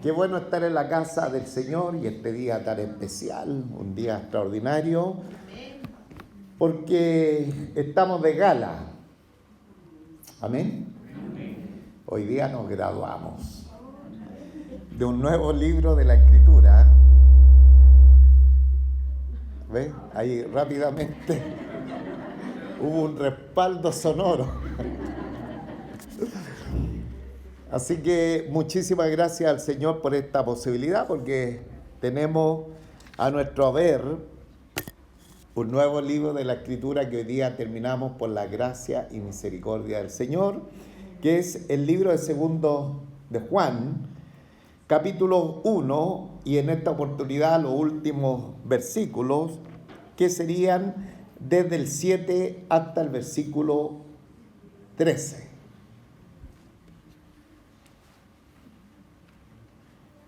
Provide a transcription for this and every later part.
Qué bueno estar en la casa del Señor y este día tan especial, un día extraordinario, porque estamos de gala. Amén. Hoy día nos graduamos de un nuevo libro de la Escritura. ¿Ves? Ahí rápidamente hubo un respaldo sonoro. Así que muchísimas gracias al Señor por esta posibilidad, porque tenemos a nuestro haber un nuevo libro de la Escritura que hoy día terminamos por la gracia y misericordia del Señor, que es el libro de segundo de Juan, capítulo 1, y en esta oportunidad los últimos versículos, que serían desde el 7 hasta el versículo 13.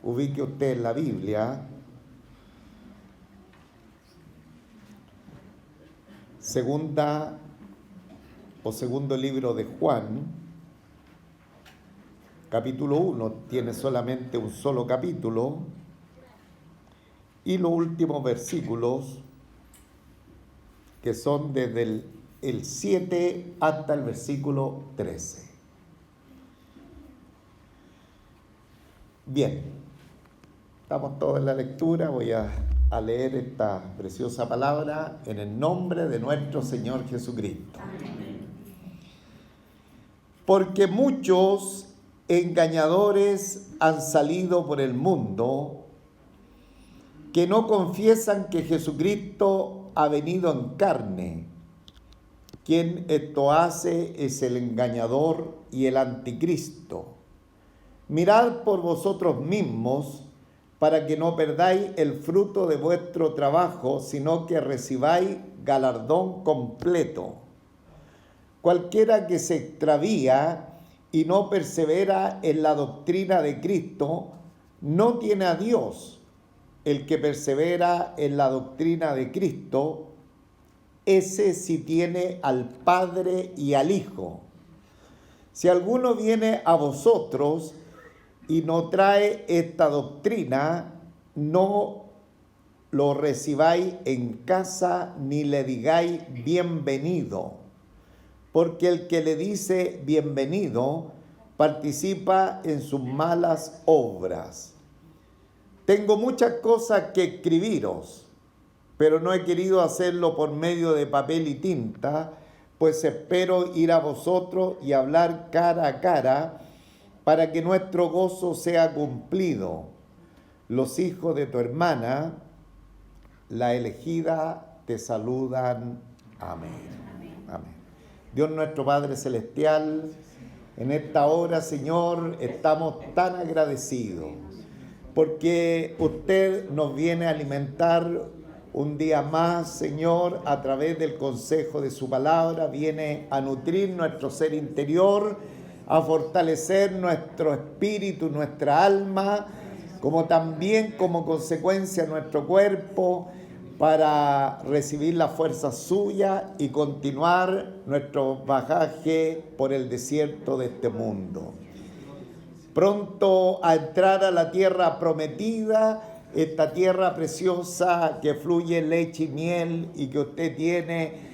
Ubique usted en la Biblia, segundo libro de Juan, capítulo 1, tiene solamente un solo capítulo, y los últimos versículos, que son desde el 7 hasta el versículo 13. Bien. Estamos todos en la lectura, voy a leer esta preciosa palabra en el nombre de nuestro Señor Jesucristo. Porque muchos engañadores han salido por el mundo que no confiesan que Jesucristo ha venido en carne. Quien esto hace es el engañador y el anticristo. Mirad por vosotros mismos, para que no perdáis el fruto de vuestro trabajo, sino que recibáis galardón completo. Cualquiera que se extravía y no persevera en la doctrina de Cristo, no tiene a Dios. El que persevera en la doctrina de Cristo, ese sí tiene al Padre y al Hijo. Si alguno viene a vosotros y no trae esta doctrina, no lo recibáis en casa ni le digáis bienvenido, porque el que le dice bienvenido participa en sus malas obras. Tengo muchas cosas que escribiros, pero no he querido hacerlo por medio de papel y tinta, pues espero ir a vosotros y hablar cara a cara, para que nuestro gozo sea cumplido. Los hijos de tu hermana, la elegida, te saludan. Amén. Amén. Dios nuestro Padre Celestial, en esta hora, Señor, estamos tan agradecidos, porque usted nos viene a alimentar un día más, Señor, a través del consejo de su palabra, viene a nutrir nuestro ser interior, a fortalecer nuestro espíritu, nuestra alma, como también como consecuencia nuestro cuerpo, para recibir la fuerza suya y continuar nuestro bagaje por el desierto de este mundo. Pronto a entrar a la tierra prometida, esta tierra preciosa que fluye leche y miel y que usted tiene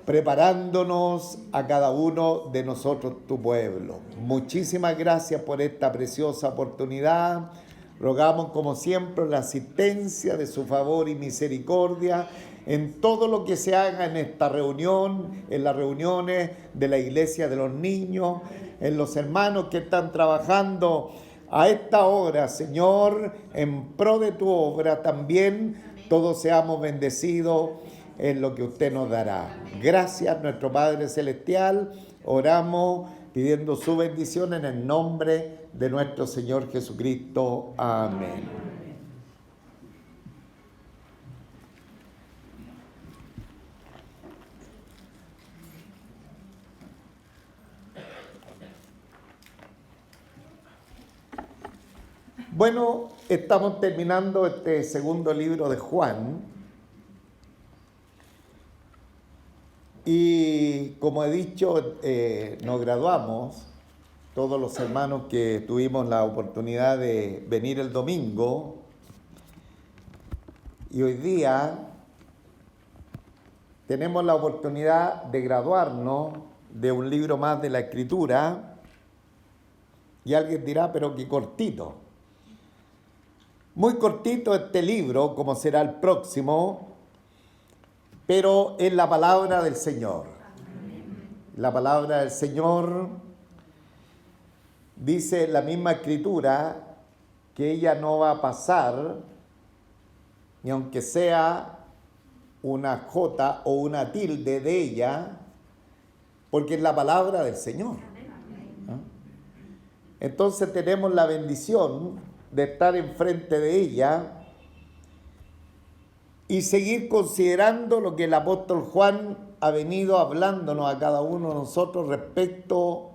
preparándonos a cada uno de nosotros, tu pueblo. Muchísimas gracias por esta preciosa oportunidad. Rogamos como siempre la asistencia de su favor y misericordia en todo lo que se haga en esta reunión, en las reuniones de la iglesia de los niños, en los hermanos que están trabajando a esta hora, Señor, en pro de tu obra también, todos seamos bendecidos en lo que usted nos dará. Gracias, nuestro Padre Celestial. Oramos pidiendo su bendición en el nombre de nuestro Señor Jesucristo. Amén. Bueno, estamos terminando este segundo libro de Juan. Y como he dicho, nos graduamos todos los hermanos que tuvimos la oportunidad de venir el domingo. Y hoy día tenemos la oportunidad de graduarnos de un libro más de la Escritura. Y alguien dirá, pero qué cortito. Muy cortito este libro, como será el próximo, pero es la palabra del Señor. La palabra del Señor dice la misma Escritura que ella no va a pasar, ni aunque sea una jota o una tilde de ella, porque es la palabra del Señor. ¿Ah? Entonces tenemos la bendición de estar enfrente de ella y seguir considerando lo que el apóstol Juan ha venido hablándonos a cada uno de nosotros respecto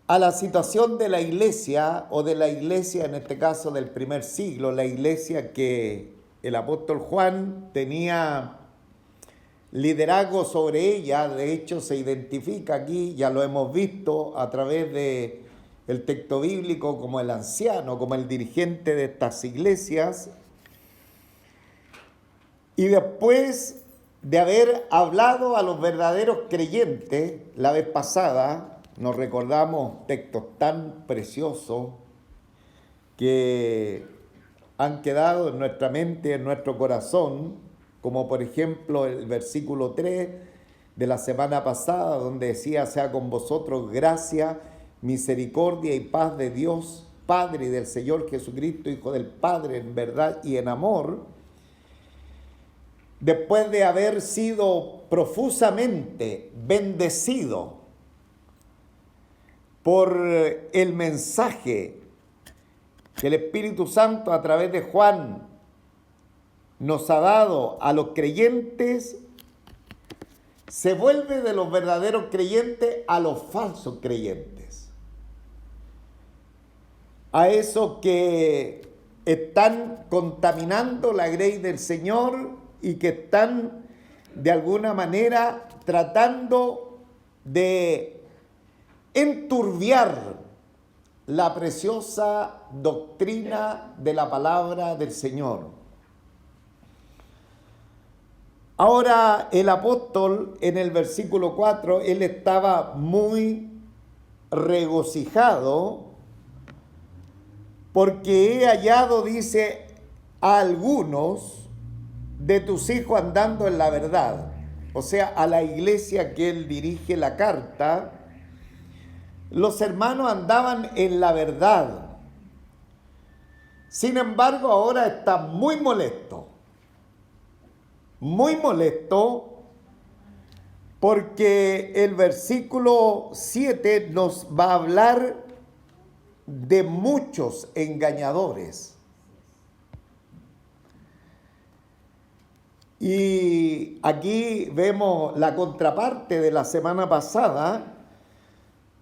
a la situación de la iglesia, o de la iglesia en este caso del primer siglo, la iglesia que el apóstol Juan tenía liderazgo sobre ella. De hecho se identifica aquí, ya lo hemos visto a través de el texto bíblico, como el anciano, como el dirigente de estas iglesias. Y después de haber hablado a los verdaderos creyentes la vez pasada, nos recordamos textos tan preciosos que han quedado en nuestra mente, en nuestro corazón, como por ejemplo el versículo 3 de la semana pasada, donde decía: sea con vosotros gracia, misericordia y paz de Dios Padre y del Señor Jesucristo, Hijo del Padre, en verdad y en amor. Después de haber sido profusamente bendecido por el mensaje que el Espíritu Santo a través de Juan nos ha dado a los creyentes, se vuelve de los verdaderos creyentes a los falsos creyentes, a esos que están contaminando la grey del Señor y que están de alguna manera tratando de enturbiar la preciosa doctrina de la palabra del Señor. Ahora el apóstol en el versículo 4, él estaba muy regocijado porque he hallado, dice, a algunos de tus hijos andando en la verdad. O sea, a la iglesia que él dirige la carta, los hermanos andaban en la verdad. Sin embargo, ahora está muy molesto porque el versículo 7 nos va a hablar de muchos engañadores. Y aquí vemos la contraparte de la semana pasada,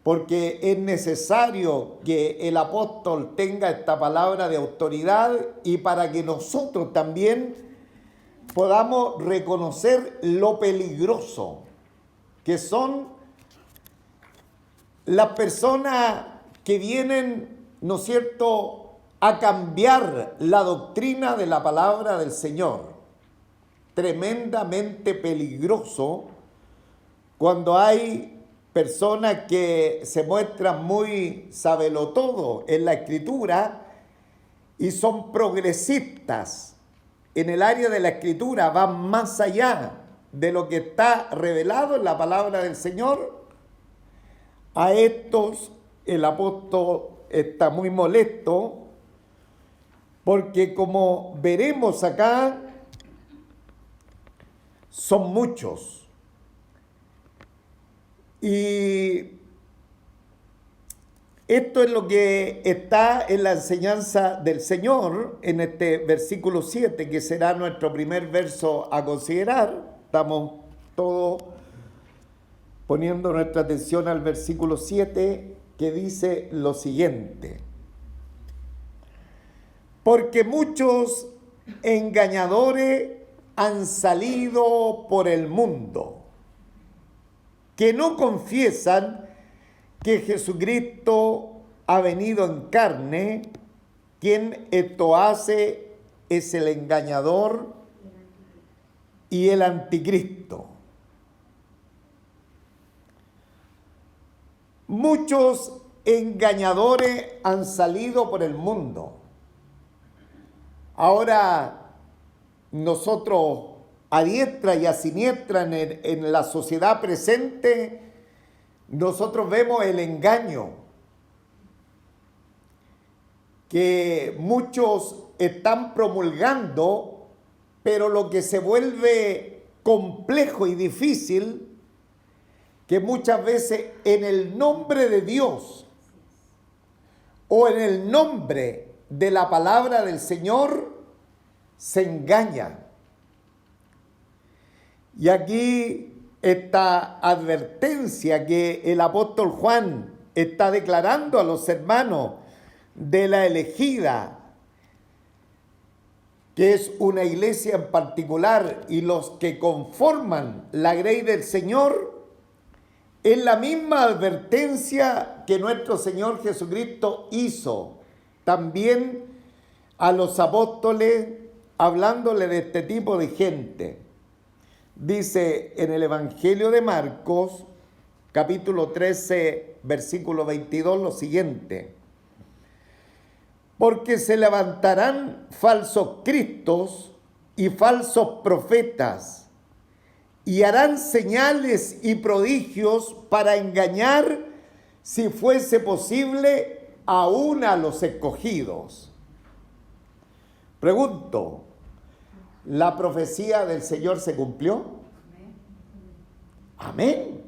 porque es necesario que el apóstol tenga esta palabra de autoridad y para que nosotros también podamos reconocer lo peligroso que son las personas que vienen, ¿no es cierto?, a cambiar la doctrina de la palabra del Señor. Tremendamente peligroso cuando hay personas que se muestran muy sabelotodo en la Escritura y son progresistas en el área de la Escritura, van más allá de lo que está revelado en la palabra del Señor. A estos el apóstol está muy molesto porque, como veremos acá, son muchos. Y esto es lo que está en la enseñanza del Señor en este versículo 7, que será nuestro primer verso a considerar. Estamos todos poniendo nuestra atención al versículo 7, que dice lo siguiente: porque muchos engañadores han salido por el mundo, que no confiesan que Jesucristo ha venido en carne, quien esto hace es el engañador y el anticristo. Muchos engañadores han salido por el mundo. Ahora nosotros a diestra y a siniestra en la sociedad presente, nosotros vemos el engaño que muchos están promulgando, pero lo que se vuelve complejo y difícil, que muchas veces en el nombre de Dios o en el nombre de la palabra del Señor se engaña. Y aquí esta advertencia que el apóstol Juan está declarando a los hermanos de la elegida, que es una iglesia en particular, y los que conforman la grey del Señor, es la misma advertencia que nuestro Señor Jesucristo hizo también a los apóstoles, hablándole de este tipo de gente. Dice en el Evangelio de Marcos, capítulo 13, versículo 22, lo siguiente: porque se levantarán falsos cristos y falsos profetas, y harán señales y prodigios para engañar, si fuese posible, aún a los escogidos. Pregunto, ¿la profecía del Señor se cumplió? Amén.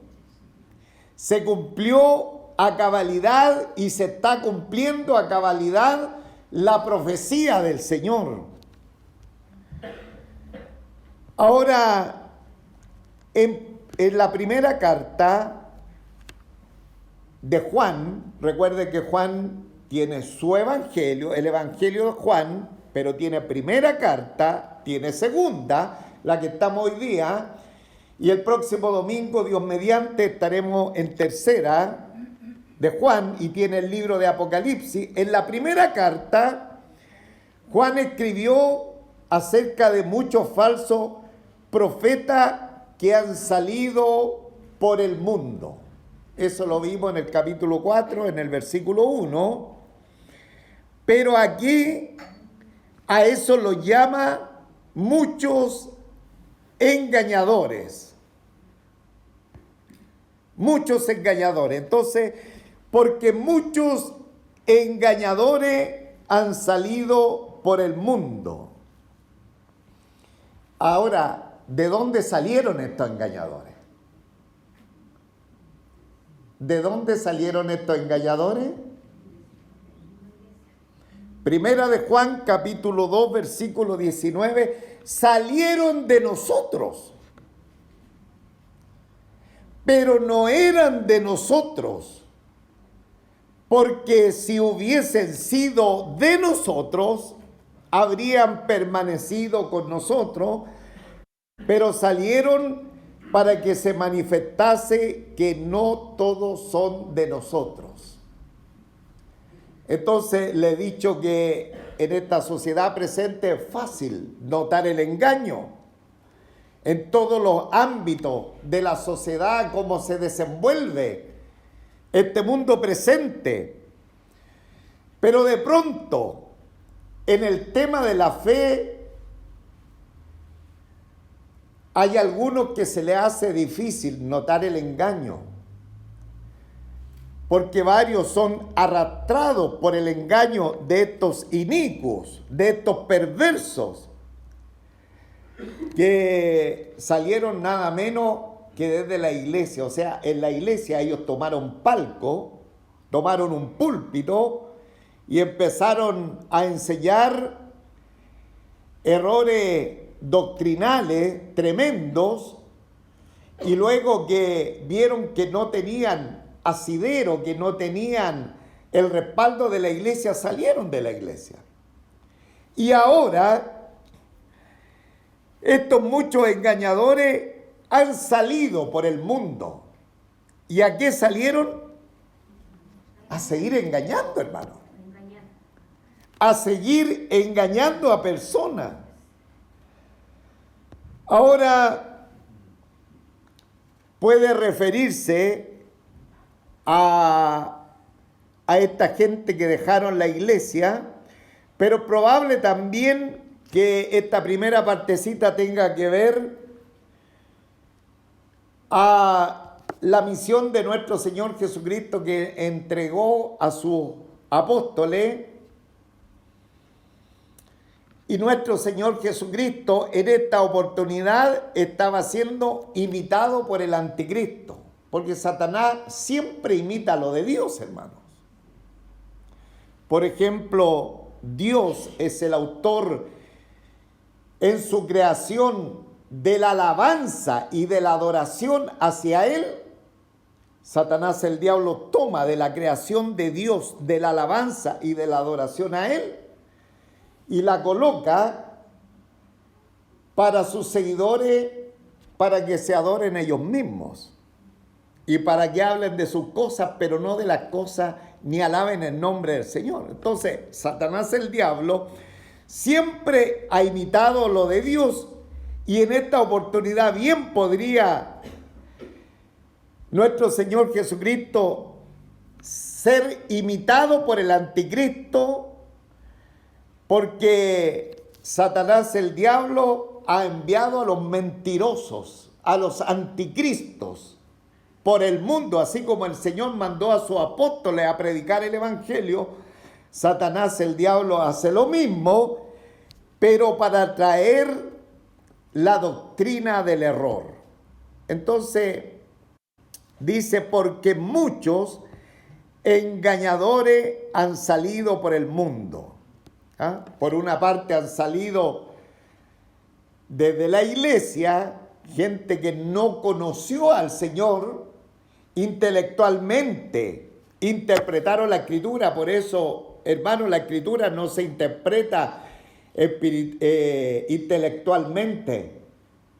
Se cumplió a cabalidad y se está cumpliendo a cabalidad la profecía del Señor. Ahora, en la primera carta de Juan, recuerde que Juan tiene su evangelio, el evangelio de Juan, pero tiene primera carta, tiene segunda, la que estamos hoy día, y el próximo domingo, Dios mediante, estaremos en tercera de Juan, y tiene el libro de Apocalipsis. En la primera carta, Juan escribió acerca de muchos falsos profetas que han salido por el mundo. Eso lo vimos en el capítulo 4, en el versículo 1. Pero aquí a eso lo llama muchos engañadores. Muchos engañadores. Entonces, porque muchos engañadores han salido por el mundo. Ahora, ¿de dónde salieron estos engañadores? ¿De dónde salieron estos engañadores? Primera de Juan, capítulo 2, versículo 19. Salieron de nosotros, pero no eran de nosotros, porque si hubiesen sido de nosotros, habrían permanecido con nosotros, pero salieron para que se manifestase que no todos son de nosotros. Entonces le he dicho que en esta sociedad presente es fácil notar el engaño en todos los ámbitos de la sociedad, cómo se desenvuelve este mundo presente. Pero de pronto, en el tema de la fe, hay algunos que se les hace difícil notar el engaño, porque varios son arrastrados por el engaño de estos inicuos, de estos perversos, que salieron nada menos que desde la iglesia. O sea, en la iglesia ellos tomaron palco, tomaron un púlpito y empezaron a enseñar errores doctrinales tremendos, y luego que vieron que no tenían asidero, que no tenían el respaldo de la iglesia, salieron de la iglesia. Y ahora estos muchos engañadores han salido por el mundo. ¿Y a qué salieron? A seguir engañando, hermano. A seguir engañando a personas. Ahora, puede referirse a esta gente que dejaron la iglesia, pero probable también que esta primera partecita tenga que ver a la misión de nuestro Señor Jesucristo, que entregó a sus apóstoles. Y nuestro Señor Jesucristo en esta oportunidad estaba siendo imitado por el anticristo, porque Satanás siempre imita lo de Dios, hermanos. Por ejemplo, Dios es el autor en su creación de la alabanza y de la adoración hacia Él. Satanás, el diablo, toma de la creación de Dios, de la alabanza y de la adoración a Él, y la coloca para sus seguidores, para que se adoren ellos mismos y para que hablen de sus cosas, pero no de las cosas, ni alaben el nombre del Señor. Entonces, Satanás, el diablo, siempre ha imitado lo de Dios, y en esta oportunidad bien podría nuestro Señor Jesucristo ser imitado por el anticristo, porque Satanás, el diablo, ha enviado a los mentirosos, a los anticristos por el mundo, así como el Señor mandó a sus apóstoles a predicar el evangelio. Satanás, el diablo, hace lo mismo, pero para traer la doctrina del error. Entonces, dice, porque muchos engañadores han salido por el mundo. Por una parte han salido desde la iglesia, gente que no conoció al Señor, intelectualmente interpretaron la Escritura. Por eso, hermano, la Escritura no se interpreta intelectualmente,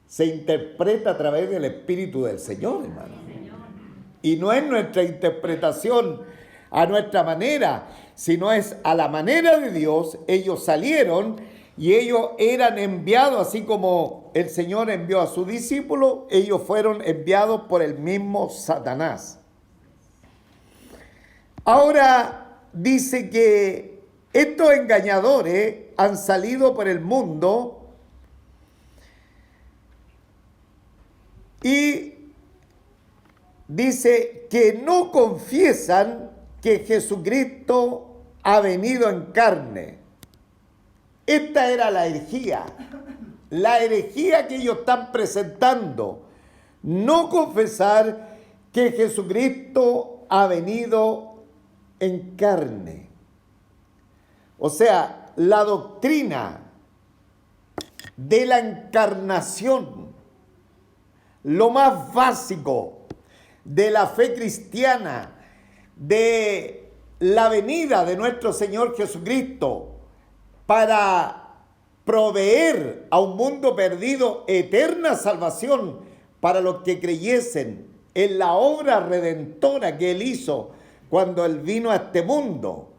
se interpreta a través del Espíritu del Señor, hermano. Y no es nuestra interpretación a nuestra manera, sino es a la manera de Dios. Ellos salieron y ellos eran enviados, así como el Señor envió a sus discípulos, ellos fueron enviados por el mismo Satanás. Ahora dice que estos engañadores han salido por el mundo y dice que no confiesan que Jesucristo ha venido en carne. Esta era la herejía que ellos están presentando. No confesar que Jesucristo ha venido en carne. O sea, la doctrina de la encarnación, lo más básico de la fe cristiana, de la venida de nuestro Señor Jesucristo para proveer a un mundo perdido eterna salvación para los que creyesen en la obra redentora que Él hizo cuando Él vino a este mundo.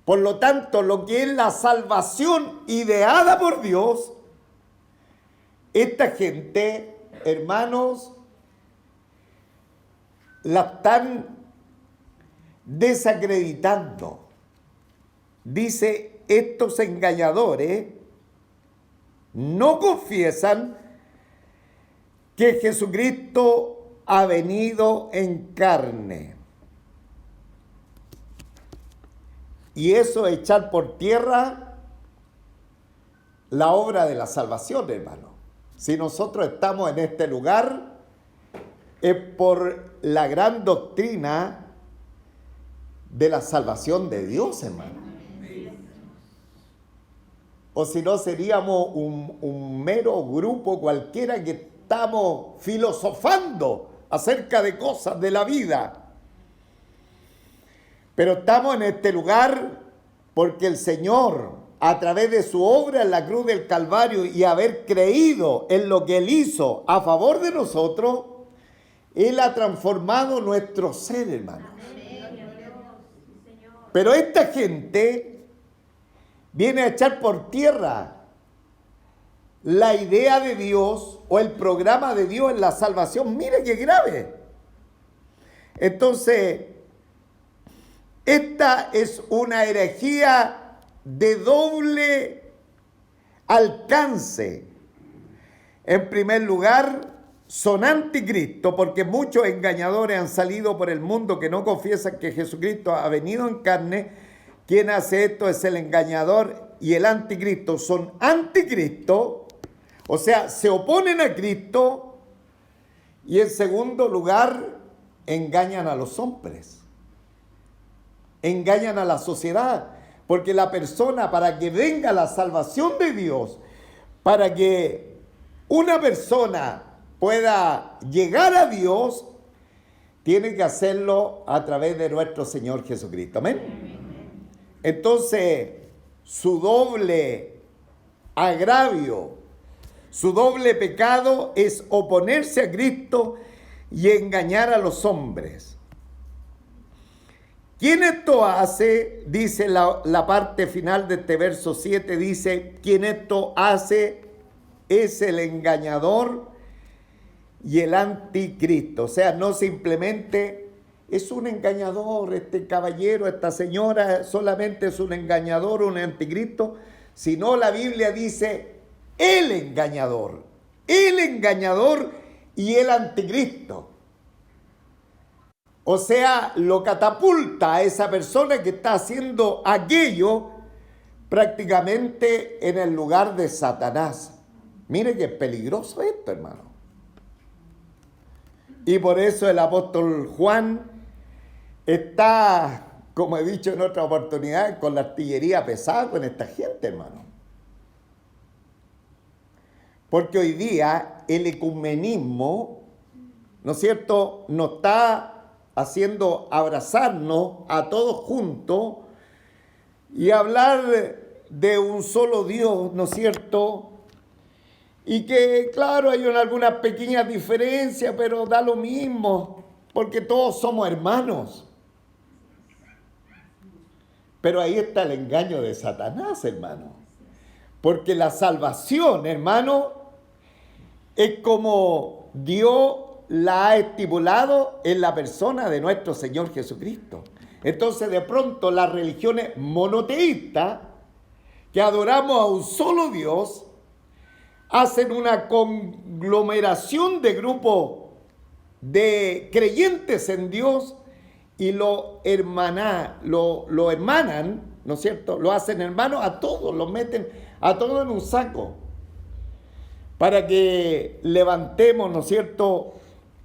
Por lo tanto, lo que es la salvación ideada por Dios, esta gente, hermanos, la están desacreditando. Dice, estos engañadores no confiesan que Jesucristo ha venido en carne. Y eso es echar por tierra la obra de la salvación, hermano. Si nosotros estamos en este lugar, es por la gran doctrina de la salvación de Dios, hermano. O si no, seríamos un mero grupo cualquiera que estamos filosofando acerca de cosas de la vida. Pero estamos en este lugar porque el Señor, a través de su obra en la cruz del Calvario y haber creído en lo que Él hizo a favor de nosotros, Él ha transformado nuestro ser, hermanos. Pero esta gente viene a echar por tierra la idea de Dios o el programa de Dios en la salvación. Mire qué grave. Entonces, esta es una herejía de doble alcance. En primer lugar, son anticristo, porque muchos engañadores han salido por el mundo que no confiesan que Jesucristo ha venido en carne. Quien hace esto es el engañador y el anticristo. Son anticristo, o sea, se oponen a Cristo. Y en segundo lugar, engañan a los hombres, engañan a la sociedad, porque la persona, para que venga la salvación de Dios, para que una persona pueda llegar a Dios, tiene que hacerlo a través de nuestro Señor Jesucristo. Amén. Entonces, su doble agravio, su doble pecado es oponerse a Cristo y engañar a los hombres. ¿Quién esto hace? Dice la parte final de este verso 7, dice, quien esto hace es el engañador y el anticristo. O sea, no simplemente es un engañador, este caballero, esta señora, solamente es un engañador, un anticristo, sino la Biblia dice el engañador y el anticristo. O sea, lo catapulta a esa persona que está haciendo aquello prácticamente en el lugar de Satanás. Mire qué peligroso esto, hermano. Y por eso el apóstol Juan está, como he dicho en otra oportunidad, con la artillería pesada con esta gente, hermano. Porque hoy día el ecumenismo, ¿no es cierto?, nos está haciendo abrazarnos a todos juntos y hablar de un solo Dios, ¿no es cierto?, y que, claro, hay algunas pequeñas diferencias, pero da lo mismo, porque todos somos hermanos. Pero ahí está el engaño de Satanás, hermano. Porque la salvación, hermano, es como Dios la ha estipulado en la persona de nuestro Señor Jesucristo. Entonces, de pronto, las religiones monoteístas, que adoramos a un solo Dios, hacen una conglomeración de grupos de creyentes en Dios y lo hermanan, ¿no es cierto? Lo hacen hermanos a todos, los meten a todos en un saco para que levantemos, ¿no es cierto?,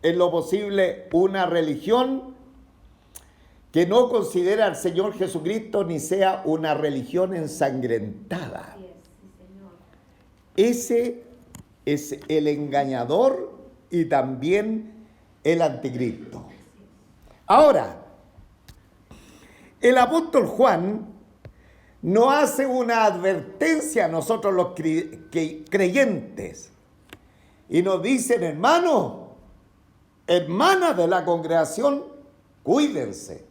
en lo posible una religión que no considera al Señor Jesucristo ni sea una religión ensangrentada. Ese es el engañador y también el anticristo. Ahora, el apóstol Juan nos hace una advertencia a nosotros los creyentes y nos dicen, hermanos, hermanas de la congregación, cuídense.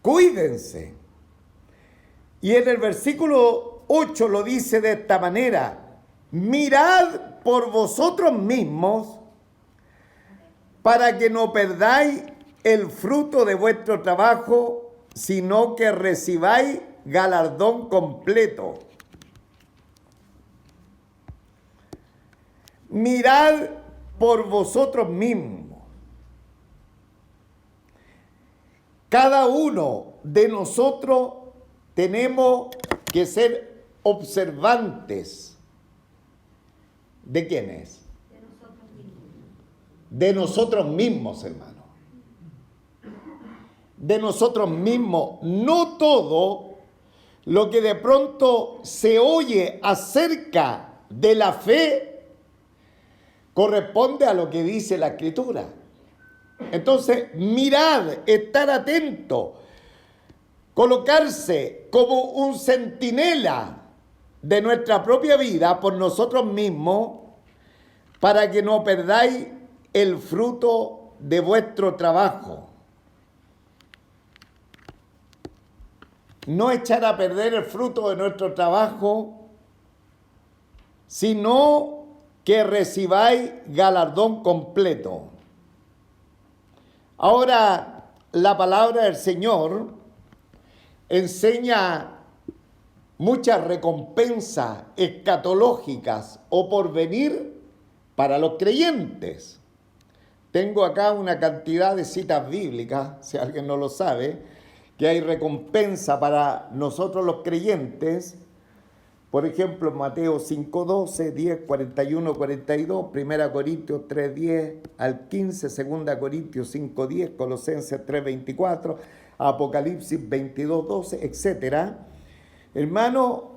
Cuídense. Y en el versículo 8 lo dice de esta manera: mirad por vosotros mismos para que no perdáis el fruto de vuestro trabajo, sino que recibáis galardón completo. Mirad por vosotros mismos. Cada uno de nosotros tenemos que ser observantes. ¿De quiénes? De nosotros mismos. De nosotros mismos, hermano. De nosotros mismos. No todo lo que de pronto se oye acerca de la fe corresponde a lo que dice la Escritura. Entonces, mirad, estar atento, colocarse como un centinela de nuestra propia vida por nosotros mismos, para que no perdáis el fruto de vuestro trabajo. no echar a perder el fruto de nuestro trabajo, sino que recibáis galardón completo. Ahora, la palabra del Señor enseña muchas recompensas escatológicas o porvenir para los creyentes. Tengo acá una cantidad de citas bíblicas, si alguien no lo sabe, que hay recompensa para nosotros los creyentes. Por ejemplo, Mateo 5:12, 10, 41, 42, 1 Corintios 3:10 al 15, 2 Corintios 5:10, Colosenses 3:24, Apocalipsis 22:12, etc. Hermano,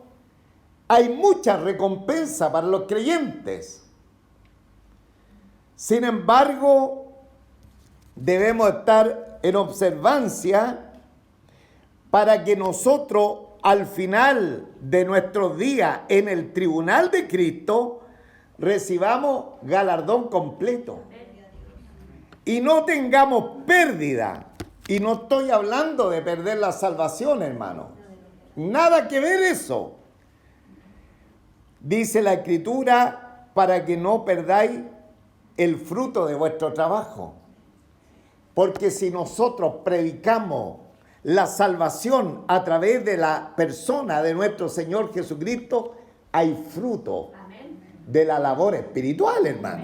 hay mucha recompensa para los creyentes. Sin embargo, debemos estar en observancia para que nosotros, al final de nuestros días en el tribunal de Cristo, recibamos galardón completo y no tengamos pérdida. Y no estoy hablando de perder la salvación, hermano. Nada que ver eso. Dice la Escritura, para que no perdáis el fruto de vuestro trabajo. Porque si nosotros predicamos la salvación a través de la persona de nuestro Señor Jesucristo, hay fruto de la labor espiritual, hermano.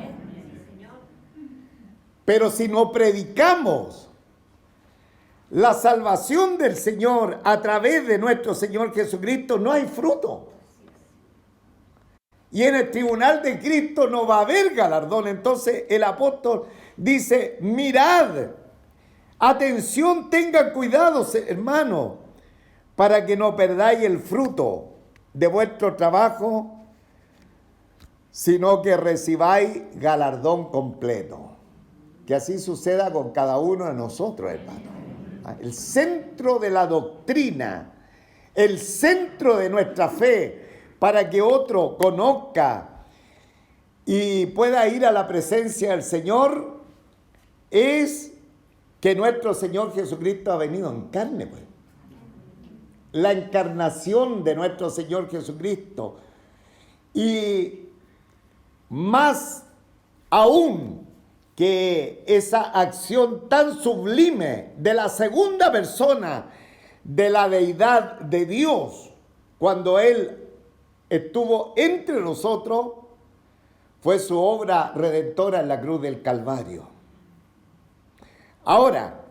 Pero si no predicamos la salvación del Señor a través de nuestro Señor Jesucristo, no hay fruto. Y en el tribunal de Cristo no va a haber galardón. Entonces el apóstol dice, mirad, atención, tengan cuidado, hermano, para que no perdáis el fruto de vuestro trabajo, sino que recibáis galardón completo. Que así suceda con cada uno de nosotros, hermano. El centro de la doctrina, el centro de nuestra fe, para que otro conozca y pueda ir a la presencia del Señor, es que nuestro Señor Jesucristo ha venido en carne, pues. La encarnación de nuestro Señor Jesucristo. Y más aún que esa acción tan sublime de la segunda persona de la deidad de Dios, cuando Él estuvo entre nosotros, fue su obra redentora en la cruz del Calvario. Ahora,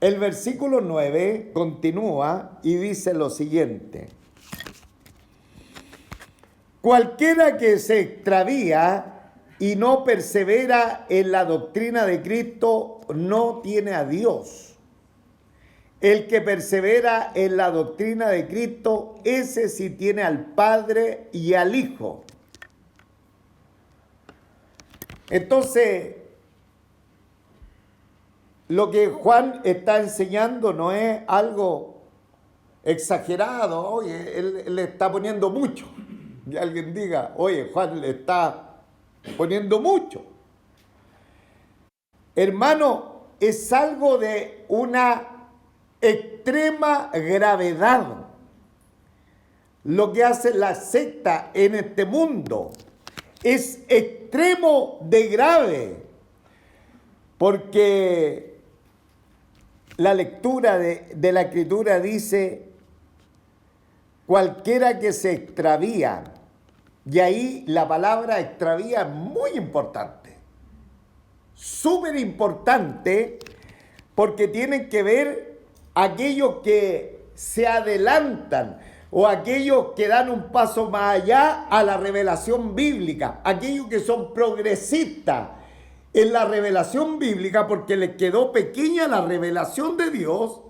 el versículo 9 continúa y dice lo siguiente: cualquiera que se extravía y no persevera en la doctrina de Cristo no tiene a Dios. El que persevera en la doctrina de Cristo, ese sí tiene al Padre y al Hijo. Entonces, lo que Juan está enseñando no es algo exagerado. Oye, él le está poniendo mucho. Y alguien diga, oye, Juan le está poniendo mucho. Hermano, es algo de una extrema gravedad lo que hace la secta en este mundo. Es extremo de grave, porque la lectura de la Escritura dice, cualquiera que se extravía, y ahí la palabra extravía es muy importante, súper importante, porque tienen que ver aquellos que se adelantan o aquellos que dan un paso más allá a la revelación bíblica, aquellos que son progresistas en la revelación bíblica porque les quedó pequeña la revelación de Dios.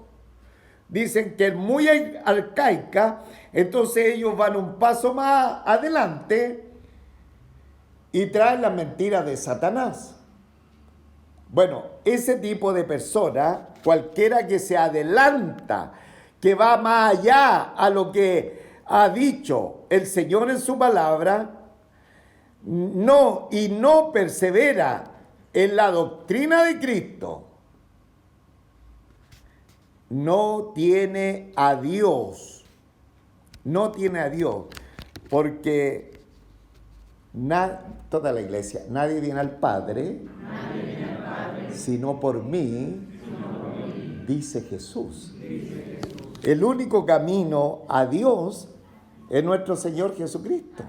Dicen que es muy arcaica, entonces ellos van un paso más adelante y traen las mentiras de Satanás. Bueno, ese tipo de persona, cualquiera que se adelanta, que va más allá a lo que ha dicho el Señor en su palabra, no persevera en la doctrina de Cristo, no tiene a Dios. No tiene a Dios. Porque toda la iglesia, nadie viene al Padre, sino por mí, dice Jesús. El único camino a Dios es nuestro Señor Jesucristo.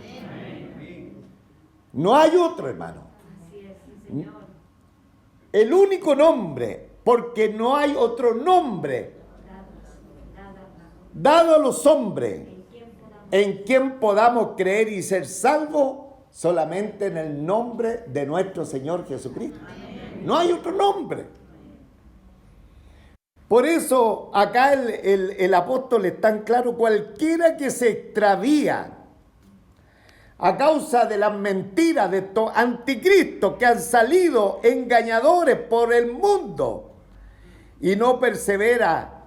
No hay otro, hermano. El único nombre, porque no hay otro nombre dado a los hombres en quien podamos creer y ser salvos, solamente en el nombre de nuestro Señor Jesucristo. No hay otro nombre. Por eso acá el apóstol es tan claro: cualquiera que se extravía a causa de las mentiras de estos anticristos que han salido engañadores por el mundo y no persevera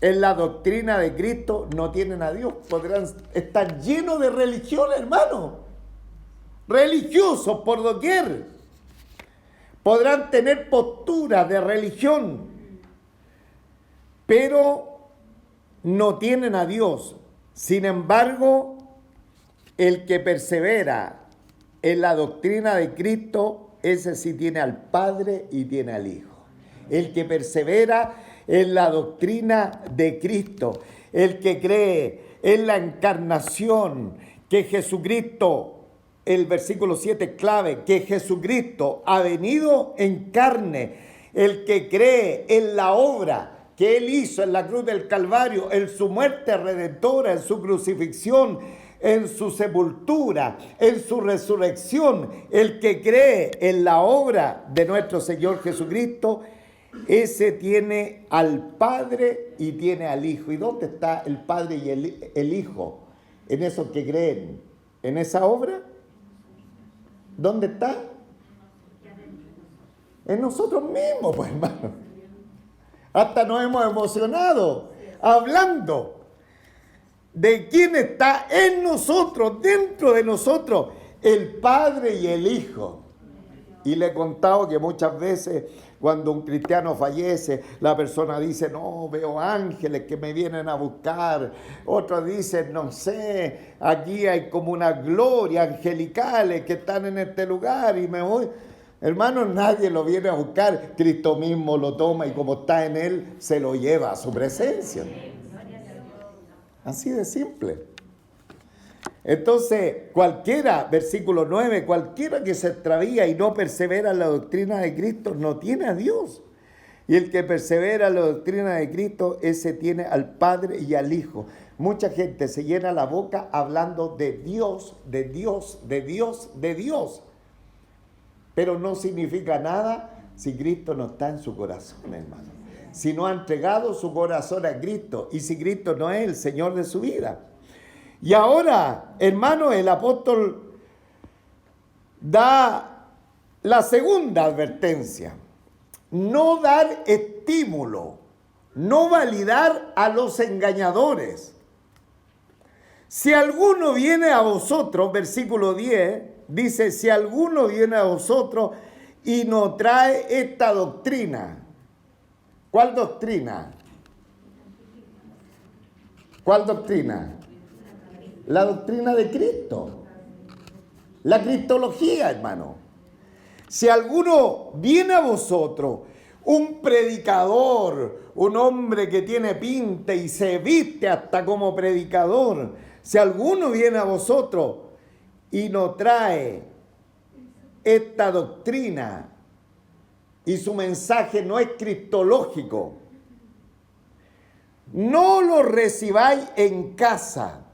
en la doctrina de Cristo, no tienen a Dios. Podrán estar llenos de religión, hermano. Religiosos por doquier. Podrán tener posturas de religión, pero no tienen a Dios. Sin embargo, el que persevera en la doctrina de Cristo, ese sí tiene al Padre y tiene al Hijo. El que persevera en la doctrina de Cristo, el que cree en la encarnación, que Jesucristo, el versículo 7 clave, que Jesucristo ha venido en carne, el que cree en la obra que Él hizo en la cruz del Calvario, en su muerte redentora, en su crucifixión, en su sepultura, en su resurrección, el que cree en la obra de nuestro Señor Jesucristo, ese tiene al Padre y tiene al Hijo. ¿Y dónde está el Padre y el Hijo? En esos que creen, en esa obra. ¿Dónde está? En nosotros mismos, pues, hermano. Hasta nos hemos emocionado hablando de quién está en nosotros, dentro de nosotros, el Padre y el Hijo. Y le he contado que muchas veces cuando un cristiano fallece, la persona dice: no, veo ángeles que me vienen a buscar. Otros dicen: no sé, aquí hay como una gloria angelicales que están en este lugar y me voy. Hermano, nadie lo viene a buscar. Cristo mismo lo toma y como está en él, se lo lleva a su presencia. Así de simple. Entonces, cualquiera, versículo 9, cualquiera que se extravía y no persevera en la doctrina de Cristo, no tiene a Dios. Y el que persevera en la doctrina de Cristo, ese tiene al Padre y al Hijo. Mucha gente se llena la boca hablando de Dios, de Dios, de Dios, de Dios. Pero no significa nada si Cristo no está en su corazón, hermano. Si no ha entregado su corazón a Cristo y si Cristo no es el Señor de su vida. Y ahora, hermano, el apóstol da la segunda advertencia: no dar estímulo, no validar a los engañadores. Si alguno viene a vosotros, versículo 10, dice: si alguno viene a vosotros y no trae esta doctrina. ¿Cuál doctrina? ¿Cuál doctrina? La doctrina de Cristo. La cristología, hermano. Si alguno viene a vosotros, un predicador, un hombre que tiene pinta y se viste hasta como predicador, si alguno viene a vosotros y no trae esta doctrina y su mensaje no es cristológico, no lo recibáis en casa,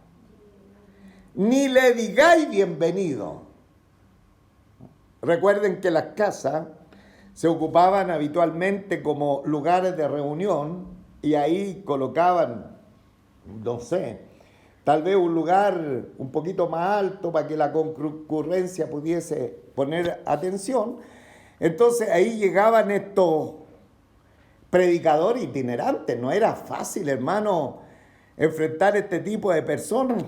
ni le digáis bienvenido. Recuerden que las casas se ocupaban habitualmente como lugares de reunión y ahí colocaban, no sé, tal vez un lugar un poquito más alto para que la concurrencia pudiese poner atención. Entonces ahí llegaban estos predicadores itinerantes. No era fácil, hermano, enfrentar este tipo de personas.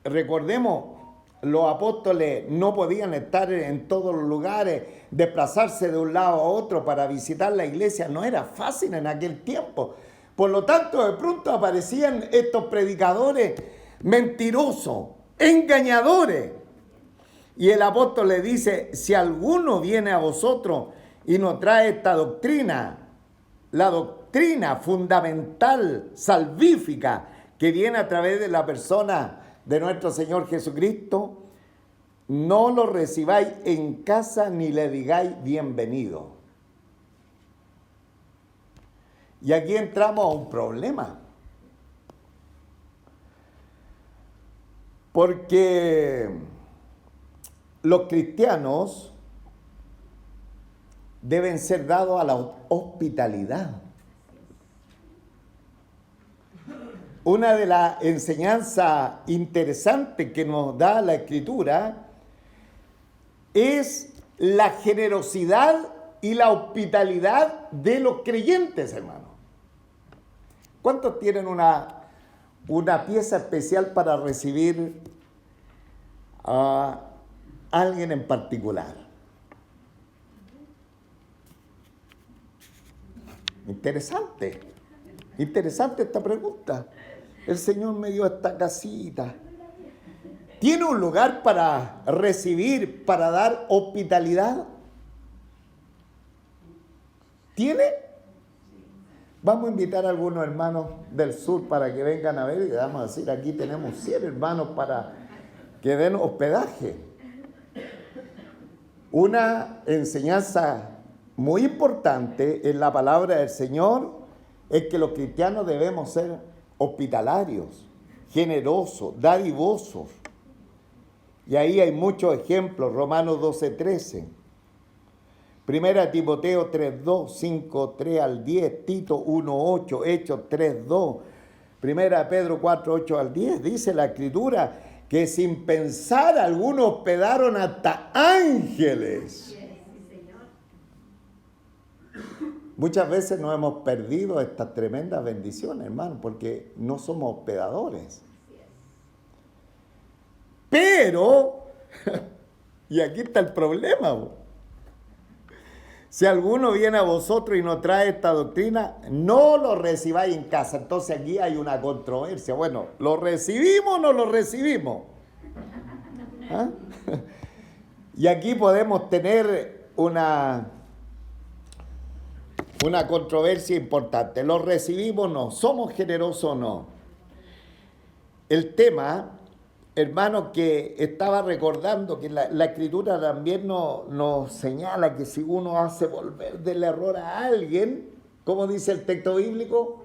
Recordemos, los apóstoles no podían estar en todos los lugares, desplazarse de un lado a otro para visitar la iglesia. No era fácil en aquel tiempo, Por lo tanto, de pronto aparecían estos predicadores mentirosos, engañadores. Y el apóstol le dice, si alguno viene a vosotros y nos trae esta doctrina, la doctrina fundamental, salvífica, que viene a través de la persona de nuestro Señor Jesucristo, no lo recibáis en casa ni le digáis bienvenido. Y aquí entramos a un problema. Porque los cristianos deben ser dados a la hospitalidad. Una de las enseñanzas interesantes que nos da la Escritura es la generosidad y la hospitalidad de los creyentes, hermano. ¿Cuántos tienen una pieza especial para recibir a alguien en particular? Interesante esta pregunta. El Señor me dio esta casita. ¿Tiene un lugar para recibir, para dar hospitalidad? ¿Tiene? Vamos a invitar a algunos hermanos del sur para que vengan a ver y le vamos a decir, aquí tenemos 100 hermanos para que den hospedaje. Una enseñanza muy importante en la palabra del Señor es que los cristianos debemos ser hospitalarios, generosos, dadivosos. Y ahí hay muchos ejemplos, Romanos 12:13. Primera Timoteo 3:2, 5:3 al 10, Tito 1:8, Hechos 3:2, Primera Pedro 4:8 al 10. Dice la Escritura que sin pensar algunos hospedaron hasta ángeles. Muchas veces nos hemos perdido estas tremendas bendiciones, hermano, porque no somos hospedadores. Pero, y aquí está el problema, si alguno viene a vosotros y nos trae esta doctrina, no lo recibáis en casa. Entonces aquí hay una controversia. Bueno, ¿lo recibimos o no lo recibimos? ¿Ah? Y aquí podemos tener una controversia importante. ¿Lo recibimos o no? ¿Somos generosos o no? El tema, hermano, que estaba recordando que la Escritura también nos señala que si uno hace volver del error a alguien, como dice el texto bíblico,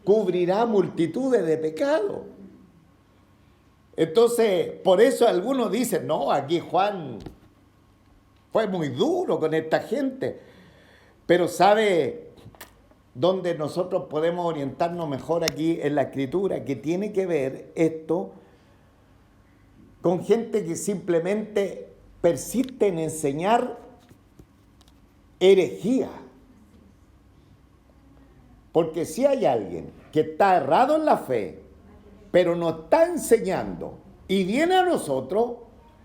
cubrirá multitudes de pecados. Entonces, por eso algunos dicen, no, aquí Juan fue muy duro con esta gente. Pero ¿sabe dónde nosotros podemos orientarnos mejor aquí en la Escritura? Que tiene que ver esto con gente que simplemente persiste en enseñar herejía. Porque si hay alguien que está errado en la fe, pero nos está enseñando y viene a nosotros,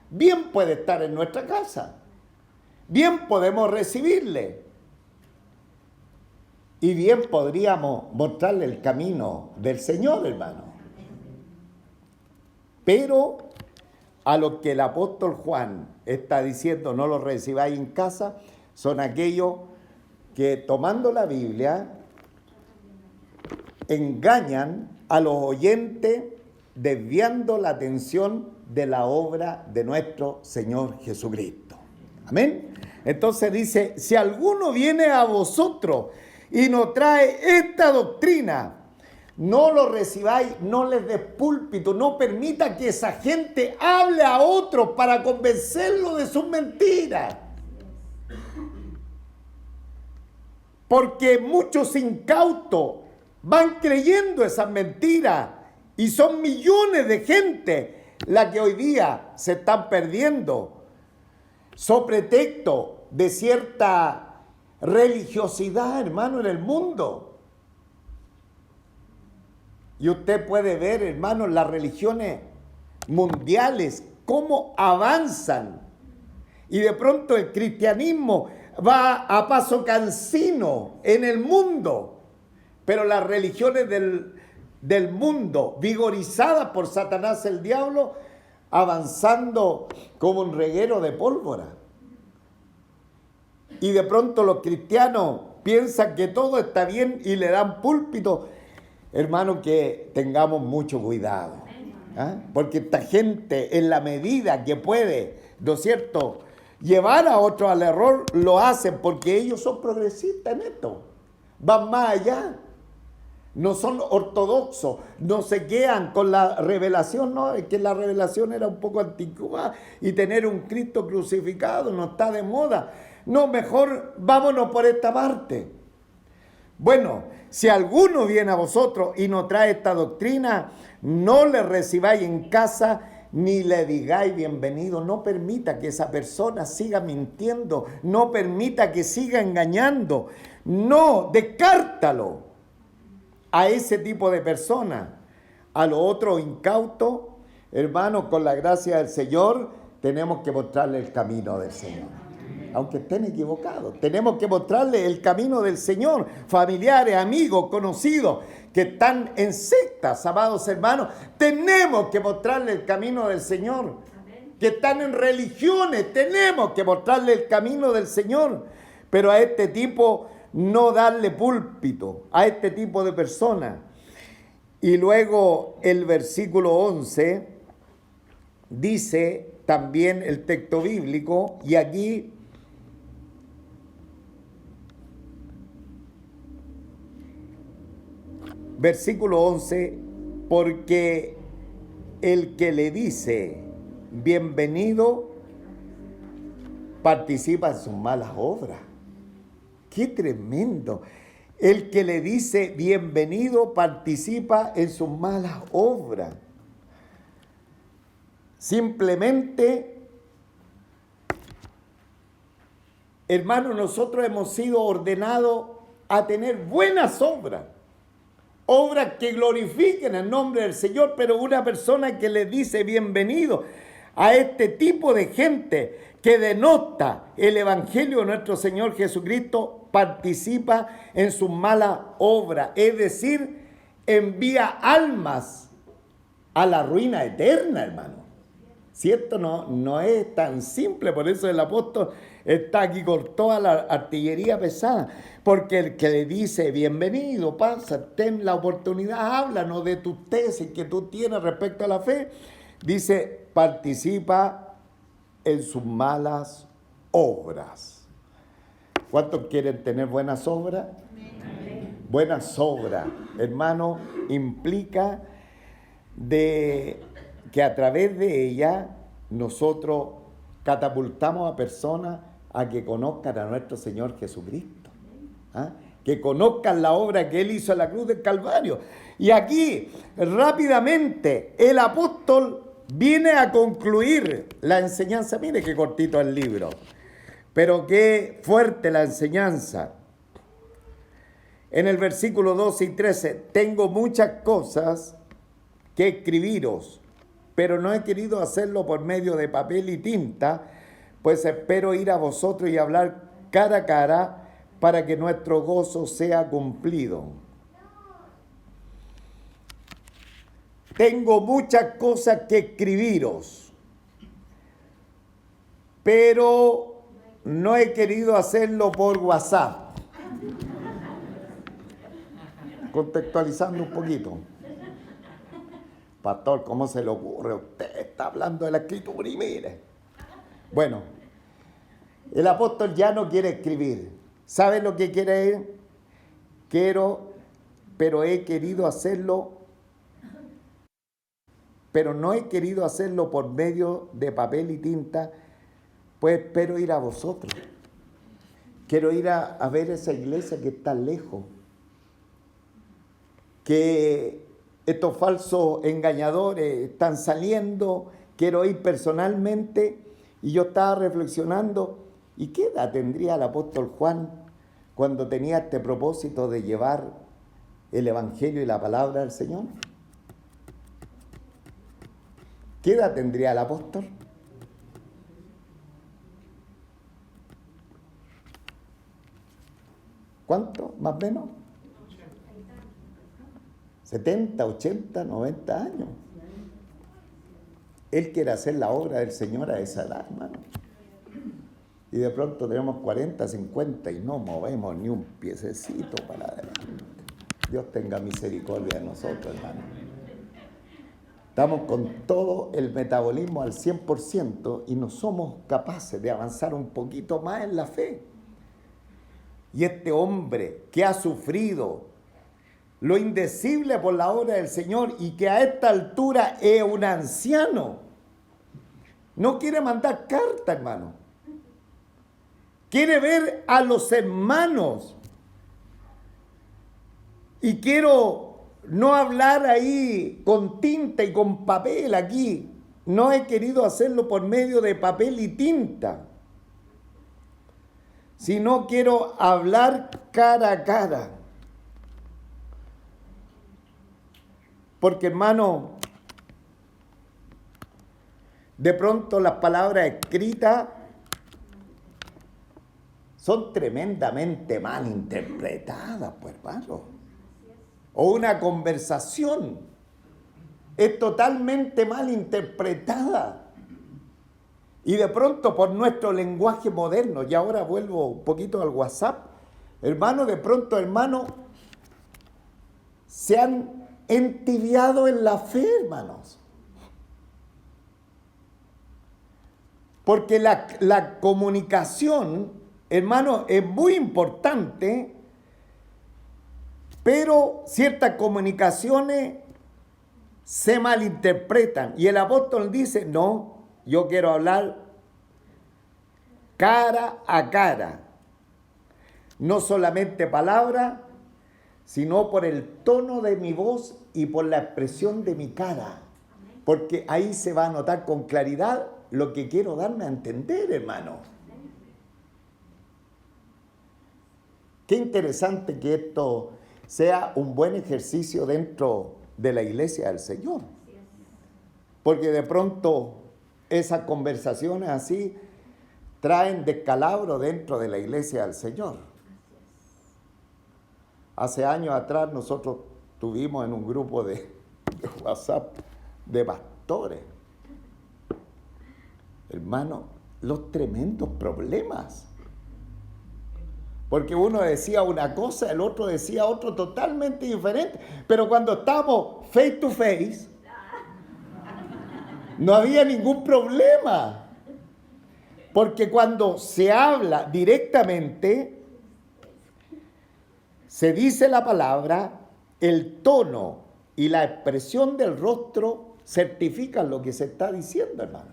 bien puede estar en nuestra casa. Bien podemos recibirle. Y bien podríamos mostrarle el camino del Señor, hermano. Pero a lo que el apóstol Juan está diciendo, no lo recibáis en casa, son aquellos que tomando la Biblia engañan a los oyentes desviando la atención de la obra de nuestro Señor Jesucristo. Amén. Entonces dice, si alguno viene a vosotros y nos trae esta doctrina, no lo recibáis, no les des púlpito, no permita que esa gente hable a otros para convencerlo de sus mentiras. Porque muchos incautos van creyendo esas mentiras y son millones de gente las que hoy día se están perdiendo sobre pretexto de cierta religiosidad, hermano, en el mundo. Y usted puede ver, hermano, las religiones mundiales, cómo avanzan. Y de pronto el cristianismo va a paso cansino en el mundo. Pero las religiones del mundo, vigorizadas por Satanás el diablo, avanzando como un reguero de pólvora. Y de pronto los cristianos piensan que todo está bien y le dan púlpito. Hermano, que tengamos mucho cuidado. Porque esta gente, en la medida que puede, ¿no es cierto?, llevar a otros al error, lo hacen porque ellos son progresistas en esto. Van más allá. No son ortodoxos, no se quedan con la revelación, no, es que la revelación era un poco antigua y tener un Cristo crucificado no está de moda. No, mejor vámonos por esta parte. Bueno, si alguno viene a vosotros y nos trae esta doctrina, no le recibáis en casa ni le digáis bienvenido. No permita que esa persona siga mintiendo, no permita que siga engañando. No, descártalo a ese tipo de personas. A los otros incautos, hermanos, con la gracia del Señor, tenemos que mostrarle el camino del Señor. Aunque estén equivocados, tenemos que mostrarle el camino del Señor. Familiares, amigos, conocidos que están en sectas, amados hermanos, tenemos que mostrarle el camino del Señor. Que están en religiones, tenemos que mostrarle el camino del Señor. Pero a este tipo no darle púlpito, a este tipo de personas. Y luego el versículo 11 dice también el texto bíblico, y aquí versículo 11, porque el que le dice bienvenido participa en sus malas obras. ¡Qué tremendo! El que le dice bienvenido participa en sus malas obras. Simplemente, hermanos, nosotros hemos sido ordenados a tener buenas obras. Obras que glorifiquen el nombre del Señor, pero una persona que le dice bienvenido a este tipo de gente que denota el Evangelio de nuestro Señor Jesucristo, participa en sus malas obras, es decir, envía almas a la ruina eterna, hermano. ¿Cierto? No es tan simple, por eso el apóstol está aquí con toda la artillería pesada, porque el que le dice bienvenido, pasa, ten la oportunidad, háblanos de tus tesis que tú tienes respecto a la fe, dice, participa en sus malas obras. ¿Cuántos quieren tener buenas obras? Buenas obras, hermano, implica de que a través de ella nosotros catapultamos a personas a que conozcan a nuestro Señor Jesucristo. Que conozcan la obra que Él hizo en la cruz del Calvario. Y aquí, rápidamente, el apóstol viene a concluir la enseñanza. Mire qué cortito el libro, pero qué fuerte la enseñanza. En el versículo 12 y 13, tengo muchas cosas que escribiros, pero no he querido hacerlo por medio de papel y tinta, pues espero ir a vosotros y hablar cara a cara para que nuestro gozo sea cumplido. Tengo muchas cosas que escribiros, pero no he querido hacerlo por WhatsApp. Contextualizando un poquito. Pastor, ¿cómo se le ocurre? Usted está hablando de la escritura y mire. Bueno, el apóstol ya no quiere escribir. ¿Sabe lo que quiere él? Pero he querido hacerlo, pero no he querido hacerlo por medio de papel y tinta, pues espero ir a vosotros. Quiero ir a ver esa iglesia que está lejos. Que estos falsos engañadores están saliendo, quiero ir personalmente. Y yo estaba reflexionando, ¿y qué edad tendría el apóstol Juan cuando tenía este propósito de llevar el Evangelio y la palabra del Señor? ¿Qué edad tendría el apóstol? ¿Cuánto? ¿Más o menos? 70, 80, 90 años. Él quiere hacer la obra del Señor a esa edad, hermano. Y de pronto tenemos 40, 50 y no movemos ni un piececito para adelante. Dios tenga misericordia de nosotros, hermano. Estamos con todo el metabolismo al 100% y no somos capaces de avanzar un poquito más en la fe. Y este hombre que ha sufrido lo indecible por la obra del Señor y que a esta altura es un anciano, no quiere mandar carta, hermano. Quiere ver a los hermanos. Y quiero no hablar ahí con tinta y con papel aquí. No he querido hacerlo por medio de papel y tinta, sino quiero hablar cara a cara. Porque, hermano, de pronto las palabras escritas son tremendamente mal interpretadas, pues, hermano. O una conversación es totalmente mal interpretada. Y de pronto por nuestro lenguaje moderno, y ahora vuelvo un poquito al WhatsApp, hermano, de pronto, hermano, se han entibiado en la fe, hermanos. Porque la comunicación, hermano, es muy importante, pero ciertas comunicaciones se malinterpretan. Y el apóstol dice, no, yo quiero hablar cara a cara. No solamente palabras, sino por el tono de mi voz y por la expresión de mi cara. Porque ahí se va a notar con claridad lo que quiero darme a entender, hermano. Qué interesante que esto sea un buen ejercicio dentro de la iglesia del Señor. Porque de pronto esas conversaciones así traen descalabro dentro de la iglesia del Señor. Hace años atrás nosotros tuvimos en un grupo de WhatsApp de pastores, hermano, los tremendos problemas. Porque uno decía una cosa, el otro decía otro totalmente diferente. Pero cuando estábamos face to face, no había ningún problema. Porque cuando se habla directamente, se dice la palabra, el tono y la expresión del rostro certifican lo que se está diciendo, hermano.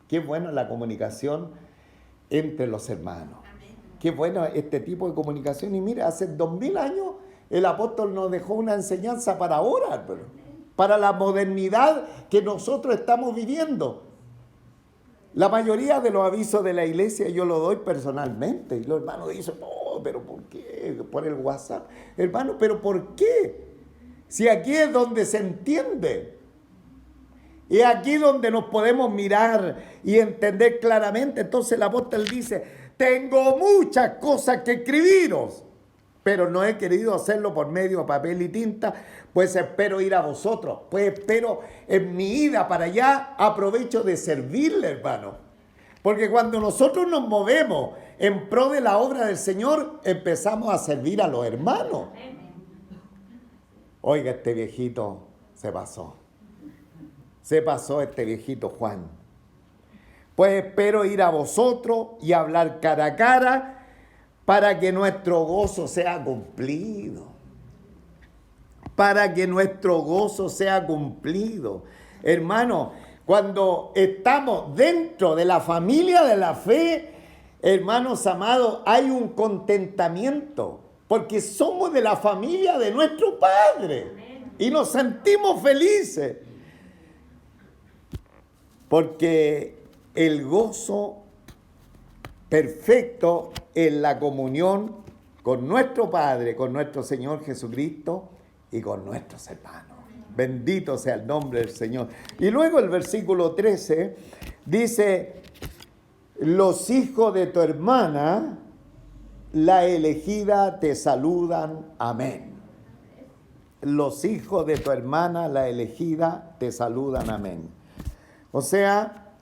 Qué buena la comunicación entre los hermanos. Qué bueno este tipo de comunicación. Y mira, hace 2000 años el apóstol nos dejó una enseñanza para ahora, hermano, para la modernidad que nosotros estamos viviendo. La mayoría de los avisos de la iglesia yo los doy personalmente. Y los hermanos dicen, no, pero ¿por qué? Por el WhatsApp. Hermano, ¿pero por qué? Si aquí es donde se entiende. Y aquí donde nos podemos mirar y entender claramente. Entonces el apóstol dice, tengo muchas cosas que escribiros, pero no he querido hacerlo por medio de papel y tinta, pues espero ir a vosotros. Pues espero en mi ida para allá, aprovecho de servirle, hermano. Porque cuando nosotros nos movemos en pro de la obra del Señor, empezamos a servir a los hermanos. Oiga, este viejito se pasó. Se pasó este viejito Juan. Pues espero ir a vosotros y hablar cara a cara para que nuestro gozo sea cumplido. Para que nuestro gozo sea cumplido. Hermano, cuando estamos dentro de la familia de la fe, hermanos amados, hay un contentamiento. Porque somos de la familia de nuestro Padre. Y nos sentimos felices. Porque el gozo perfecto en la comunión con nuestro Padre, con nuestro Señor Jesucristo y con nuestros hermanos. Bendito sea el nombre del Señor. Y luego el versículo 13 dice, los hijos de tu hermana, la elegida, te saludan. Amén. los hijos de tu hermana, la elegida, te saludan. Amén. O sea,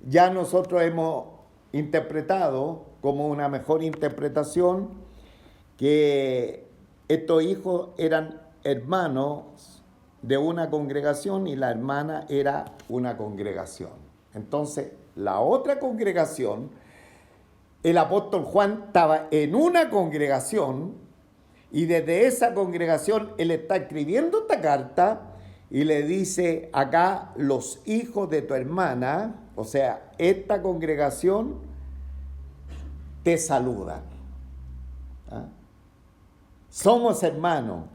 ya nosotros hemos interpretado como una mejor interpretación que estos hijos eran hermanos de una congregación y la hermana era una congregación. Entonces, la otra congregación, el apóstol Juan estaba en una congregación y desde esa congregación él está escribiendo esta carta y le dice acá, los hijos de tu hermana, o sea, esta congregación te saludan. ¿Ah? Somos hermanos.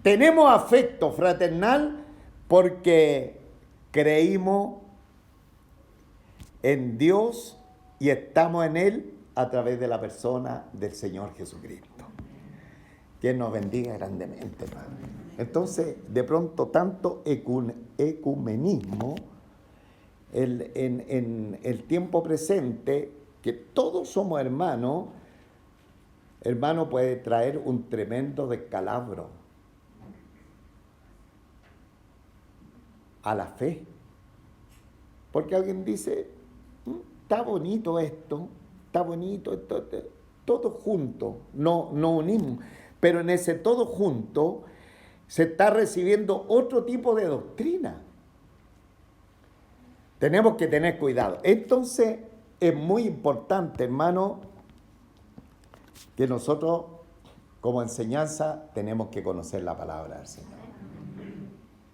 Tenemos afecto fraternal porque creímos en Dios y estamos en Él a través de la persona del Señor Jesucristo. Que Él nos bendiga grandemente, hermano. Entonces, de pronto, tanto ecumenismo en el tiempo presente, que todos somos hermanos, hermano, puede traer un tremendo descalabro a la fe. Porque alguien dice, está bonito esto, todo junto, no unimos. Pero en ese todo junto se está recibiendo otro tipo de doctrina. Tenemos que tener cuidado. Entonces, es muy importante, hermano, que nosotros, como enseñanza, tenemos que conocer la palabra del Señor.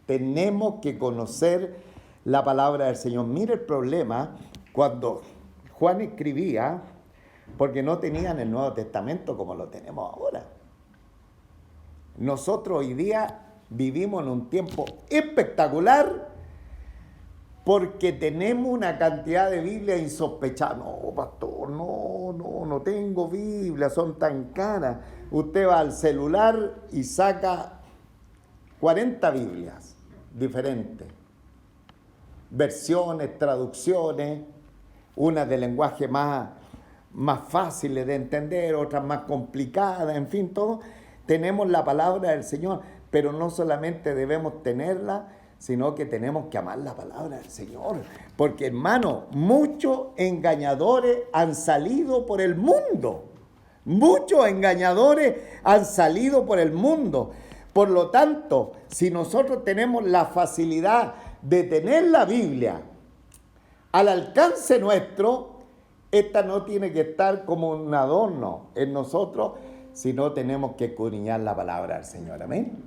Tenemos que conocer la palabra del Señor. Mire el problema cuando Juan escribía, porque no tenían el Nuevo Testamento como lo tenemos ahora. Nosotros hoy día vivimos en un tiempo espectacular porque tenemos una cantidad de Biblias insospechadas. No, pastor, no tengo Biblia, son tan caras. Usted va al celular y saca 40 Biblias diferentes. Versiones, traducciones, unas de lenguaje más fáciles de entender, otras más complicadas, en fin, todo. Tenemos la palabra del Señor, pero no solamente debemos tenerla, sino que tenemos que amar la palabra del Señor. Porque, hermano, muchos engañadores han salido por el mundo. Muchos engañadores han salido por el mundo. Por lo tanto, si nosotros tenemos la facilidad de tener la Biblia al alcance nuestro, esta no tiene que estar como un adorno en nosotros, sino tenemos que escudriñar la palabra del Señor. Amén.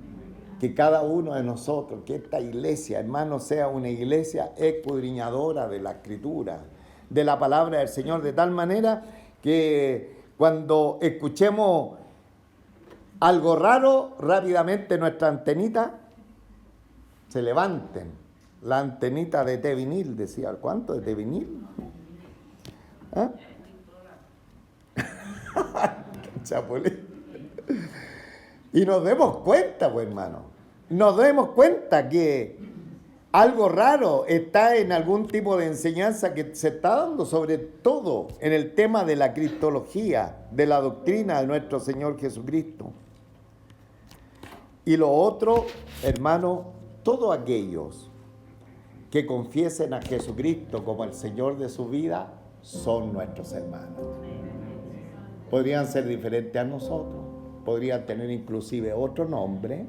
Que cada uno de nosotros, que esta iglesia, hermano, sea una iglesia escudriñadora de la Escritura, de la palabra del Señor, de tal manera que cuando escuchemos algo raro, rápidamente nuestra antenita se levanten. La antenita de té vinil, decía, ¿cuánto de té vinil? ¿Ah? Chapulín. Y nos demos cuenta, pues, hermano. Nos demos cuenta que algo raro está en algún tipo de enseñanza que se está dando, sobre todo en el tema de la cristología, de la doctrina de nuestro Señor Jesucristo. Y lo otro, hermano, todos aquellos que confiesen a Jesucristo como el Señor de su vida son nuestros hermanos. Podrían ser diferentes a nosotros, podrían tener inclusive otro nombre,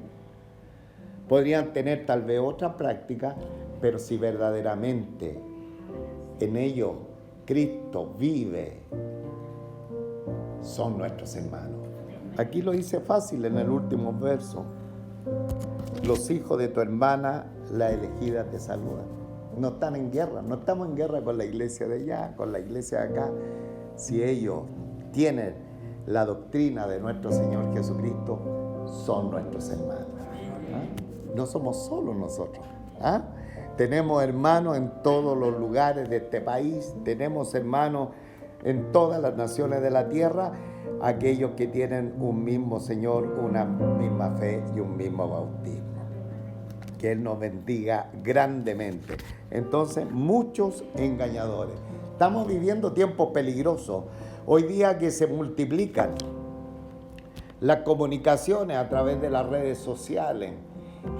podrían tener tal vez otra práctica, pero si verdaderamente en ellos Cristo vive, son nuestros hermanos. Aquí lo dice fácil en el último verso. Los hijos de tu hermana, la elegida, te saludan. No están en guerra, no estamos en guerra con la iglesia de allá, con la iglesia de acá. Si ellos tienen la doctrina de nuestro Señor Jesucristo, son nuestros hermanos. ¿Ah? No somos solos nosotros. ¿Ah? Tenemos hermanos en todos los lugares de este país, tenemos hermanos en todas las naciones de la tierra, aquellos que tienen un mismo Señor, una misma fe y un mismo bautismo. Que Él nos bendiga grandemente. Entonces, muchos engañadores. Estamos viviendo tiempos peligrosos. Hoy día que se multiplican las comunicaciones a través de las redes sociales.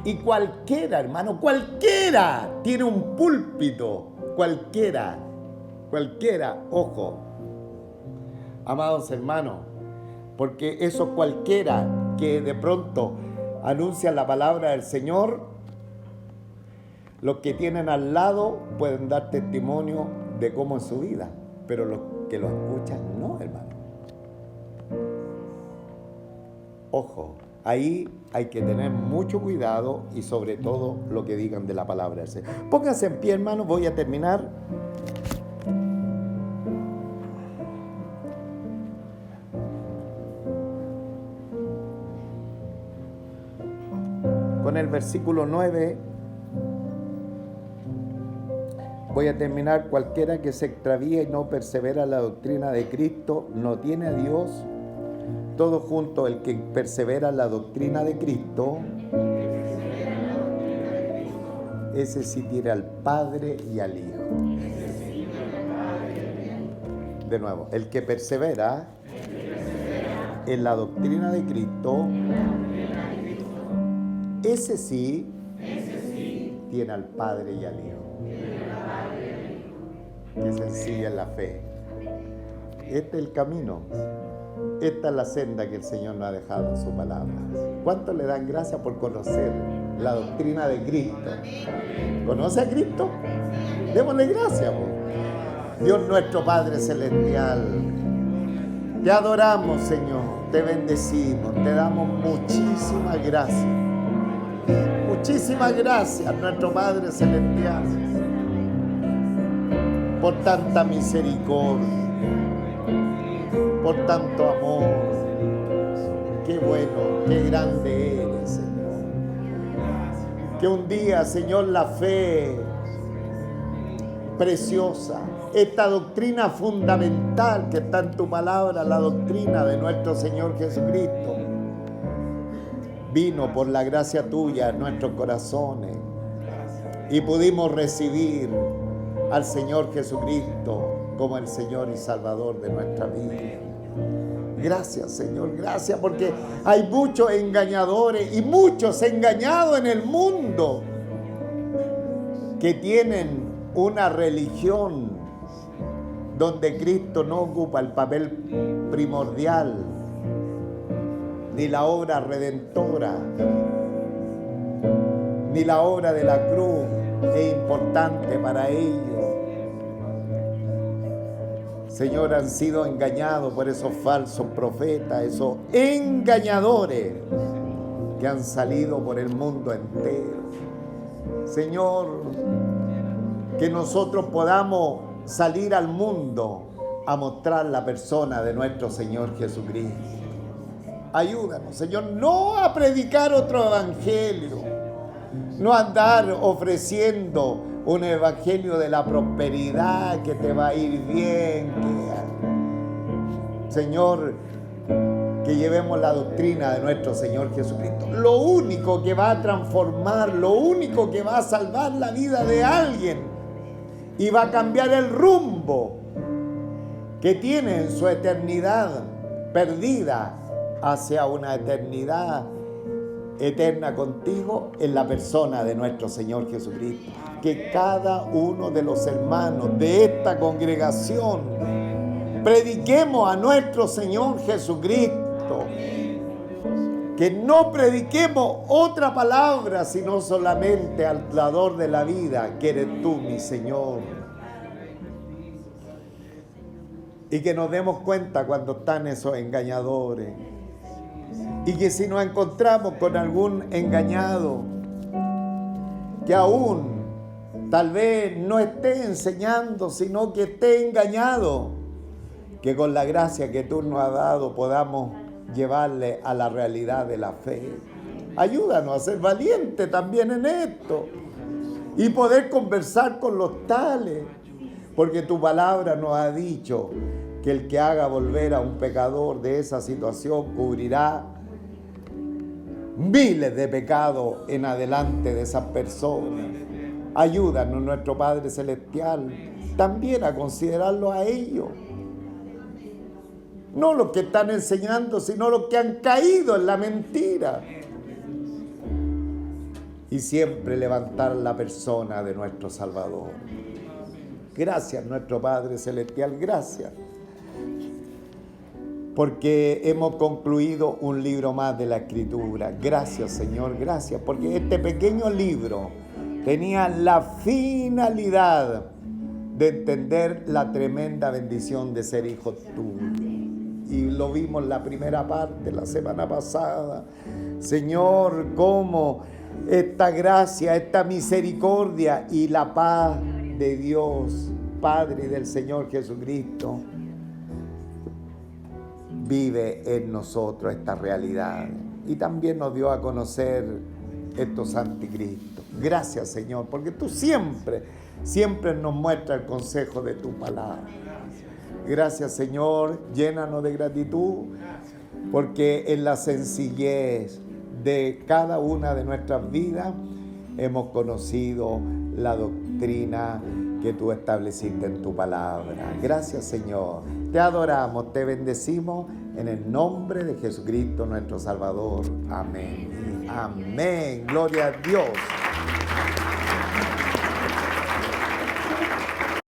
Y cualquiera, hermano, cualquiera tiene un púlpito, cualquiera, ojo, amados hermanos, porque esos cualquiera que de pronto anuncian la palabra del Señor, los que tienen al lado pueden dar testimonio de cómo es su vida, pero los que lo escuchan no, hermano. Ojo, ahí hay que tener mucho cuidado y sobre todo lo que digan de la palabra del Señor. Pónganse en pie, hermano, voy a terminar. Con el versículo 9. Voy a terminar. Cualquiera que se extravía y no persevera en la doctrina de Cristo no tiene a Dios. Todo junto, el que persevera en la doctrina de Cristo, ese sí tiene al Padre y al Hijo. De nuevo, el que persevera en la doctrina de Cristo, ese sí tiene al Padre y al Hijo. Qué sencilla es la fe. Este es el camino. Esta es la senda que el Señor nos ha dejado en su palabra. ¿Cuántos le dan gracias por conocer la doctrina de Cristo? ¿Conoce a Cristo? Démosle gracias, Dios nuestro Padre Celestial. Te adoramos, Señor. Te bendecimos. Te damos muchísimas gracias. Muchísimas gracias, nuestro Padre Celestial, por tanta misericordia, por tanto amor. Qué bueno, qué grande eres, Señor. Que un día, Señor, la fe preciosa, esta doctrina fundamental que está en tu palabra, la doctrina de nuestro Señor Jesucristo, vino por la gracia tuya en nuestros corazones y pudimos recibir al Señor Jesucristo como el Señor y Salvador de nuestra vida. Gracias, Señor, gracias, porque hay muchos engañadores y muchos engañados en el mundo que tienen una religión donde Cristo no ocupa el papel primordial, ni la obra redentora, ni la obra de la cruz es importante para ellos. Señor, han sido engañados por esos falsos profetas, esos engañadores que han salido por el mundo entero. Señor, que nosotros podamos salir al mundo a mostrar la persona de nuestro Señor Jesucristo. Ayúdanos, Señor, no a predicar otro evangelio, no a andar ofreciendo un evangelio de la prosperidad, que te va a ir bien, Señor, que llevemos la doctrina de nuestro Señor Jesucristo. Lo único que va a transformar, lo único que va a salvar la vida de alguien y va a cambiar el rumbo que tiene en su eternidad perdida hacia una eternidad eterna contigo, en la persona de nuestro Señor Jesucristo. Que cada uno de los hermanos de esta congregación prediquemos a nuestro Señor Jesucristo. Que no prediquemos otra palabra, sino solamente al dador de la vida, que eres tú, mi Señor. Y que nos demos cuenta cuando están esos engañadores. Y que si nos encontramos con algún engañado que aún tal vez no esté enseñando, sino que esté engañado, que con la gracia que tú nos has dado podamos llevarle a la realidad de la fe. Ayúdanos a ser valientes también en esto y poder conversar con los tales, porque tu palabra nos ha dicho que el que haga volver a un pecador de esa situación cubrirá miles de pecados en adelante de esas personas. Ayúdanos, nuestro Padre Celestial, también a considerarlo a ellos. No los que están enseñando, sino los que han caído en la mentira. Y siempre levantar la persona de nuestro Salvador. Gracias, nuestro Padre Celestial, gracias. Porque hemos concluido un libro más de la Escritura. Gracias, Señor, gracias. Porque este pequeño libro tenía la finalidad de entender la tremenda bendición de ser hijos tuyos. Y lo vimos en la primera parte, la semana pasada. Señor, cómo esta gracia, esta misericordia y la paz de Dios, Padre, y del Señor Jesucristo, vive en nosotros esta realidad. Y también nos dio a conocer estos anticristos. Gracias, Señor, porque tú siempre nos muestras el consejo de tu palabra. Gracias, Señor, llénanos de gratitud, porque en la sencillez de cada una de nuestras vidas hemos conocido la doctrina que tú estableciste en tu palabra. Gracias, Señor. Te adoramos, te bendecimos en el nombre de Jesucristo, nuestro Salvador. Amén. Amén. Gloria a Dios.